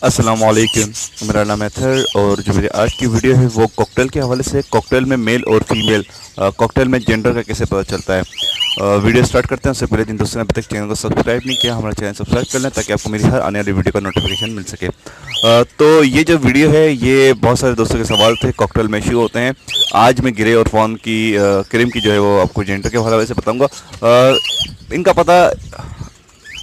अस्सलामुअलैकुम। मेरा नाम है अतहर और जो मेरी आज की वीडियो है वो कॉकटेल के हवाले से। कॉकटेल में मेल और फीमेल, कॉकटेल में जेंडर का कैसे पता चलता है। वीडियो स्टार्ट करते हैं उससे पहले जिन दोस्तों ने अभी तक चैनल को सब्सक्राइब नहीं किया, हमारा चैनल सब्सक्राइब कर लें ताकि आपको मेरी हर आने वाली वीडियो का नोटिफिकेशन मिल सके। तो ये जो वीडियो है ये बहुत सारे दोस्तों के सवाल थे, कॉकटेल में इशू होते हैं। आज मैं गिरे और फॉन की क्रीम की जो है वो आपको जेंडर के हवाले से बताऊँगा। इनका पता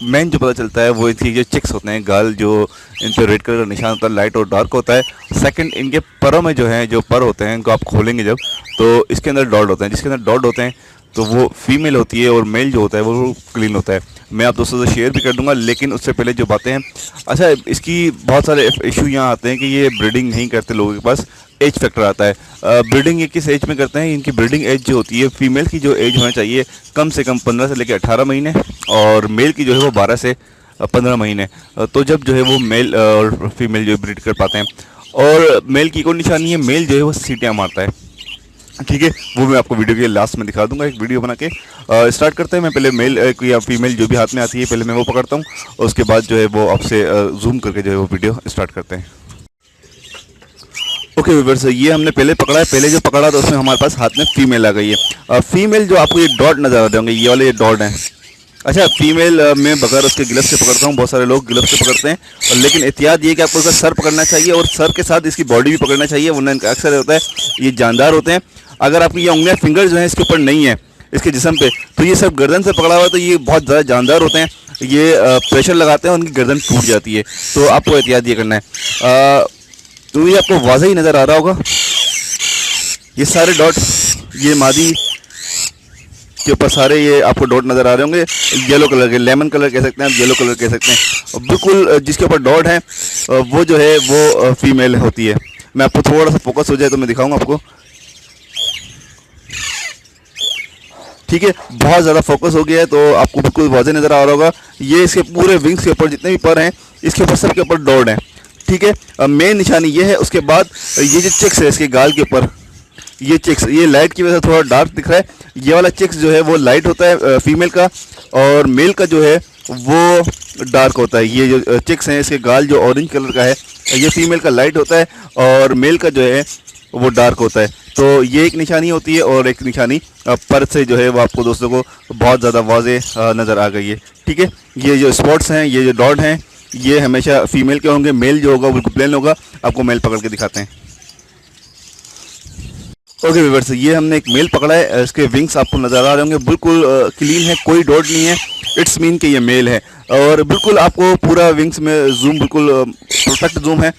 मेन जो पता चलता है वो इनकी जो चिक्स होते हैं, गाल जो इन पर रेड कलर का निशान होता है, लाइट और डार्क होता है। सेकंड, इनके परों में जो है जो पर होते हैं इनको आप खोलेंगे जब तो इसके अंदर डॉट होते हैं, जिसके अंदर डॉट होते हैं तो वो फीमेल होती है और मेल जो होता है वो क्लीन होता है। मैं आप दोस्तों से शेयर भी कर दूंगा, लेकिन उससे पहले जो बातें हैं, अच्छा इसकी बहुत सारे इशू यहाँ आते हैं कि ये ब्रीडिंग नहीं करते लोगों के पास। एज फैक्टर आता है। ब्रीडिंग ये किस एज में करते हैं, इनकी ब्रीडिंग एज जो होती है, फीमेल की जो एज होना चाहिए कम से कम 15 से लेकर 18 महीने और मेल की जो है वो 12 से 15 महीने। तो जब जो है वो मेल और फीमेल जो ब्रीड कर पाते हैं। और मेल की कोई निशानी है, मेल जो है वो सीटियाँ मारता है, ठीक है। वो मैं आपको वीडियो के लास्ट में दिखा दूंगा, एक वीडियो बना के। स्टार्ट करते हैं। मैं पहले मेल या फीमेल जो भी हाथ में आती है पहले मैं वो पकड़ता हूँ, और उसके बाद जो है वो आपसे जूम करके जो है वो वीडियो स्टार्ट करते हैं। ओके व्यूअर्स, ये हमने पहले पकड़ा है। पहले जो पकड़ा तो उसमें हमारे पास हाथ में फीमेल आ गई है। फीमेल जो आपको ये डॉट नजर आ रहे होंगे, ये वाले डॉट हैं। अच्छा, फीमेल मैं बगैर उसके गिलफ से पकड़ता हूँ, बहुत सारे लोग गिलफ से पकड़ते हैं, और लेकिन एहतियात ये कि आपको उसका सर पकड़ना चाहिए और सर के साथ इसकी बॉडी भी पकड़ना चाहिए, वरना इनका अक्सर होता है ये जानदार होते हैं। अगर आपकी ये उंगलियां फिंगर जो है इसके ऊपर नहीं है इसके जिस्म पे, तो ये सब गर्दन से पकड़ा हुआ है, तो ये बहुत ज़्यादा जानदार होते हैं। ये प्रेशर लगाते हैं, उनकी गर्दन टूट जाती है, तो आपको एहतियात ये करना है। तो ये आपको वाज़ह ही नज़र आ रहा होगा, ये सारे डॉट, ये मादी के ऊपर सारे ये आपको डॉट नज़र आ रहे होंगे, येलो कलर के, लेमन कलर कह सकते हैं आप, येलो कलर कह सकते हैं। और बिल्कुल जिसके ऊपर डॉट है वो जो है वो फीमेल होती है। मैं आपको थोड़ा सा फोकस हो जाए तो मैं दिखाऊंगा आपको, ठीक है। बहुत ज़्यादा फोकस हो गया है तो आपको बिल्कुल वाज़ह नज़र आ रहा होगा। ये इसके पूरे विंग्स के ऊपर जितने भी पर हैं इसके ऊपर सबके ऊपर डॉट हैं, ठीक है। मेन निशानी ये है। उसके बाद ये जो चिक्स है इसके गाल के ऊपर, ये चिक्स, ये लाइट की वजह से थोड़ा डार्क दिख रहा है। ये वाला चिक्स जो है वो लाइट होता है फीमेल का, और मेल का जो है वो डार्क होता है। ये जो चिक्स हैं इसके गाल जो ऑरेंज कलर का है, ये फीमेल का लाइट होता है और मेल का जो है वो डार्क होता है। तो ये एक निशानी होती है, और एक निशानी पर से जो है वो आपको दोस्तों को बहुत ज़्यादा वाज़ेह नज़र आ गई है, ठीक है। ये जो स्पॉट्स हैं, ये जो डॉट हैं, ये हमेशा फीमेल के होंगे। मेल जो होगा वो बिल्कुल प्लेन होगा। आपको मेल पकड़ के दिखाते हैं। ओके व्यूअर्स, ये हमने एक मेल पकड़ा है। इसके विंग्स आपको नज़र आ रहे होंगे, बिल्कुल क्लीन है, कोई डॉट नहीं है। इट्स मीन कि ये मेल है, और बिल्कुल आपको पूरा विंग्स में जूम, बिल्कुल परफेक्ट जूम है,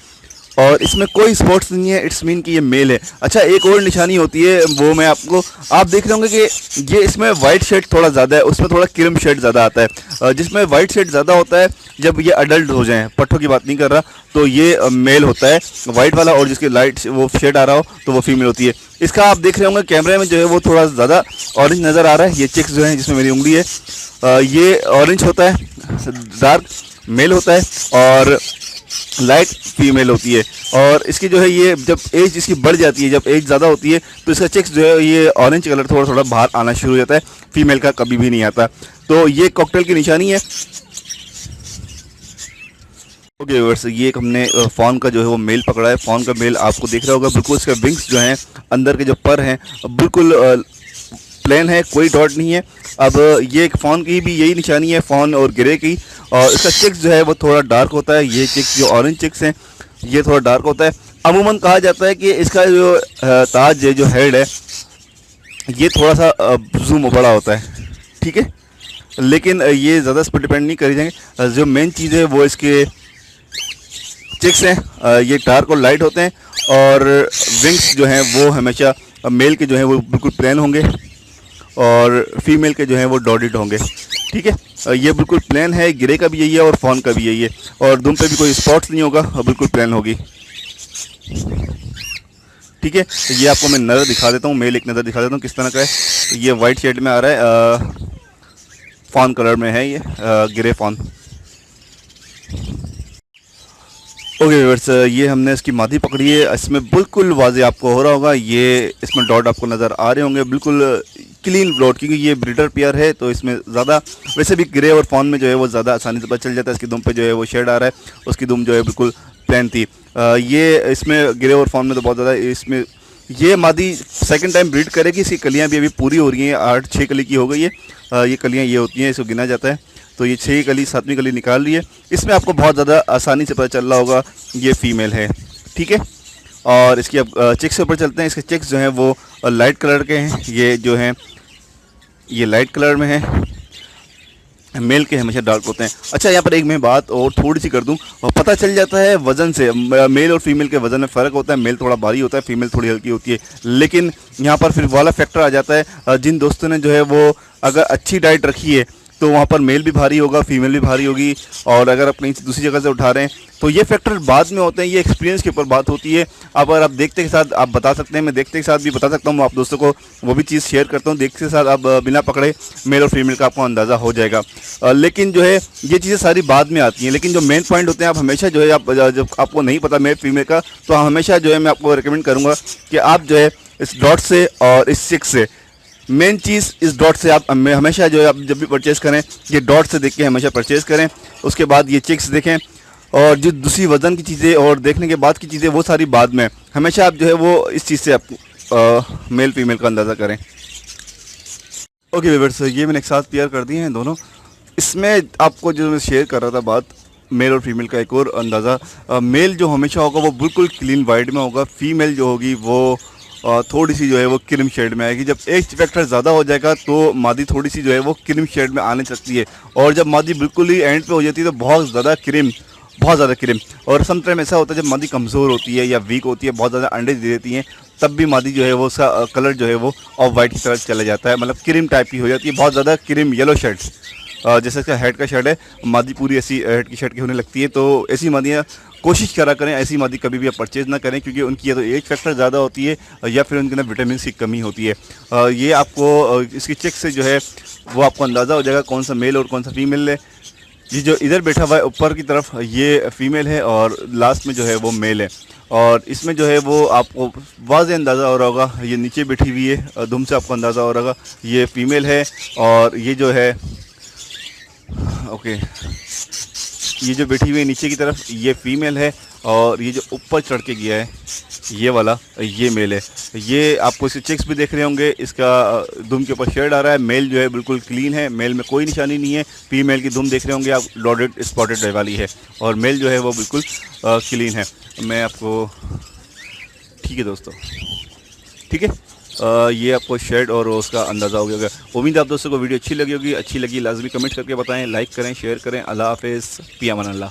और इसमें कोई स्पॉट्स नहीं है। इट्स मीन कि ये मेल है। अच्छा, एक और निशानी होती है, वो मैं आपको, आप देख रहे होंगे कि ये इसमें वाइट शेड थोड़ा ज़्यादा है, उसमें थोड़ा क्रीम शेड ज़्यादा आता है। जिसमें वाइट शेड ज़्यादा होता है जब ये अडल्ट हो जाएं, पट्ठों की बात नहीं कर रहा, तो ये मेल होता है वाइट वाला, और जिसकी लाइट वो शेड आ रहा हो तो वो फीमेल होती है। इसका आप देख रहे होंगे कैमरे में जो है वो थोड़ा ज़्यादा ऑरेंज नज़र आ रहा है। ये चिक्स जो है जिसमें मेरी उंगली है, ये ऑरेंज होता है, डार्क मेल होता है, और लाइट फीमेल होती है। और इसकी जो है ये जब एज इसकी बढ़ जाती है, जब एज ज़्यादा होती है, तो इसका चिक्स जो है ये ऑरेंज कलर थोड़ा थोड़ा बाहर आना शुरू हो जाता है। फीमेल का कभी भी नहीं आता। तो ये कॉकटेल की निशानी है। ओके व्यूअर्स, ये एक हमने फॉन का जो है वो मेल पकड़ा है। फॉन का मेल आपको दिख रहा होगा, बिल्कुल इसका विंग्स जो हैं, अंदर के जो पर हैं, बिल्कुल प्लेन है, कोई डॉट नहीं है। अब ये एक फॉन की भी यही निशानी है, फॉन और ग्रे की, और इसका चिक्स जो है वो थोड़ा डार्क होता है। ये चिक्स जो ऑरेंज चिक्स हैं ये थोड़ा डार्क होता है। अमूमन कहा जाता है कि इसका जो ताज है, जो हेड है, ये थोड़ा सा जूम बड़ा होता है, ठीक है। लेकिन ये ज़्यादा इस पर डिपेंड नहीं करी जाएंगे। जो मेन चीज़ है वो इसके चिक्स हैं, ये डार्क और लाइट होते हैं, और विंग्स जो हैं वो हमेशा मेल के जो हैं वो बिल्कुल प्लेन होंगे, और फीमेल के जो हैं वो डॉटेड होंगे, ठीक है। ये बिल्कुल प्लेन है, गिरे का भी यही है और फॉन का भी यही है, और दुम पे भी कोई स्पॉट्स नहीं होगा, बिल्कुल प्लेन होगी, ठीक है। ये आपको मैं नज़र दिखा देता हूँ, मेल एक नज़र दिखा देता हूँ किस तरह का है। ये वाइट शेड में आ रहा है, फॉन कलर में है, ये गिरे फॉन। ओके व्यूअर्स, ये हमने इसकी मादी पकड़ी है। इसमें बिल्कुल वाज़े आपको हो रहा होगा, ये इसमें डॉट आपको नज़र आ रहे होंगे, बिल्कुल क्लीन डॉट, क्योंकि ये ब्रीडर पेयर है तो इसमें ज़्यादा, वैसे भी ग्रे और फॉन में जो है वो ज़्यादा आसानी से पता चल जाता है। इसकी दुम पे जो है वो शेड आ रहा है, उसकी दुम जो है बिल्कुल प्लान थी। ये इसमें ग्रे और फॉर्म में तो बहुत ज़्यादा इसमें ये मादी सेकंड टाइम ब्रीड करेगी। इसकी कलियां भी अभी पूरी हो रही हैं, 8-6 कली की हो गई है। ये कलियां ये होती हैं, इसको गिना जाता है। तो ये 6 कली 7वीं कली निकाल रही है। इसमें आपको बहुत ज़्यादा आसानी से पता चल रहा होगा ये फीमेल है, ठीक है। और इसकी अब चेक्स के ऊपर चलते हैं। इसके चेक्स जो हैं वो लाइट कलर के हैं। ये जो हैं ये लाइट कलर में है, मेल के हमेशा डार्क होते हैं। अच्छा, यहाँ पर एक मैं बात और थोड़ी सी कर दूं, पता चल जाता है वज़न से। मेल और फीमेल के वज़न में फ़र्क होता है। मेल थोड़ा भारी होता है, फीमेल थोड़ी हल्की होती है। लेकिन यहाँ पर फिर वाला फैक्टर आ जाता है। जिन दोस्तों ने जो है वो अगर अच्छी डाइट रखी है तो वहाँ पर मेल भी भारी होगा, फीमेल भी भारी होगी। और अगर आप कहीं दूसरी जगह से उठा रहे हैं तो ये फैक्टर बाद में होते हैं। ये एक्सपीरियंस के ऊपर बात होती है। अब अगर आप देखते के साथ आप बता सकते हैं, मैं देखते के साथ भी बता सकता हूँ, आप दोस्तों को वो भी चीज़ शेयर करता हूँ। देखते के साथ आप बिना पकड़े मेल और फीमेल का आपको अंदाज़ा हो जाएगा। लेकिन जो है ये चीज़ें सारी बाद में आती हैं। लेकिन जो मेन पॉइंट होते हैं, आप हमेशा जो है आप जब आपको नहीं पता मेल फीमेल का, तो हमेशा जो है मैं आपको रिकमेंड करूँगा कि आप जो है इस डॉट से और इस सिक्स से, मेन चीज़ इस डॉट से आप हमेशा जो है आप जब भी परचेज़ करें ये डॉट से देख के हमेशा परचेज़ करें। उसके बाद ये चिक्स देखें, और जो दूसरी वज़न की चीज़ें और देखने के बाद की चीज़ें वो सारी बाद में। हमेशा आप जो है वो इस चीज़ से आप मेल फीमेल का अंदाज़ा करें। ओके व्यूअर्स, ये मैंने एक साथ पेयर कर दिए हैं दोनों। इसमें आपको जो मैं शेयर कर रहा था बात मेल और फीमेल का, एक और अंदाज़ा। मेल जो हमेशा होगा वो बिल्कुल क्लीन वाइट में होगा। फीमेल जो होगी वो थोड़ी सी जो है वो क्रीम शेड में आएगी। जब एज फैक्टर ज़्यादा हो जाएगा तो मादी थोड़ी सी जो है वो क्रीम शेड में आने लगती है। और जब मादी बिल्कुल ही एंड पे हो जाती है तो बहुत ज़्यादा क्रीम। और सम टाइम ऐसा होता है जब मादी कमज़ोर होती है या वीक होती है, बहुत ज़्यादा अंडे दे देती हैं, तब भी मादी जो है वो उसका कलर जो है वो ऑफ वाइट की तरफ चला जाता है। मतलब क्रीम टाइप की हो जाती है, बहुत ज़्यादा क्रीम येलो शेड्स। जैसे इसका हेड का शेड है, मादी पूरी ऐसी हेड की शेड की होने लगती है। तो ऐसी मादियाँ कोशिश करा करें, ऐसी मादी कभी भी आप परचेज़ ना करें, क्योंकि उनकी या तो एज फैक्टर ज़्यादा होती है या फिर उनके अंदर विटामिन की कमी होती है। ये आपको इसकी चेक से जो है वो आपको अंदाज़ा हो जाएगा कौन सा मेल और कौन सा फीमेल है। ये जो इधर बैठा हुआ है ऊपर की तरफ ये फीमेल है और लास्ट में जो है वो मेल है। और इसमें जो है वो आपको वाज़े अंदाज़ा हो रहा होगा, ये नीचे बैठी हुई है, धुम से आपको अंदाज़ा हो रहा होगा ये फीमेल है। और ये जो है ओके, ये जो बैठी हुई है नीचे की तरफ ये फीमेल है। और ये जो ऊपर चढ़ के गया है ये वाला ये मेल है। ये आपको इसके चेक्स भी देख रहे होंगे, इसका दुम के ऊपर शेड आ रहा है। मेल जो है बिल्कुल क्लीन है, मेल में कोई निशानी नहीं है। फीमेल की दुम देख रहे होंगे आप, डॉटेड स्पॉटेड वाली है। और मेल जो है वो बिल्कुल क्लीन है। मैं आपको ठीक है दोस्तों, ठीक है, ये आपको शेड और उसका अंदाज़ा हो गया। उम्मीद है आप दोस्तों को वीडियो अच्छी लगी होगी। अच्छी लगी लाजमी कमेंट करके बताएं, लाइक करें, शेयर करें। अल्लाह हाफ़िज़, पिया मन अल्लाह।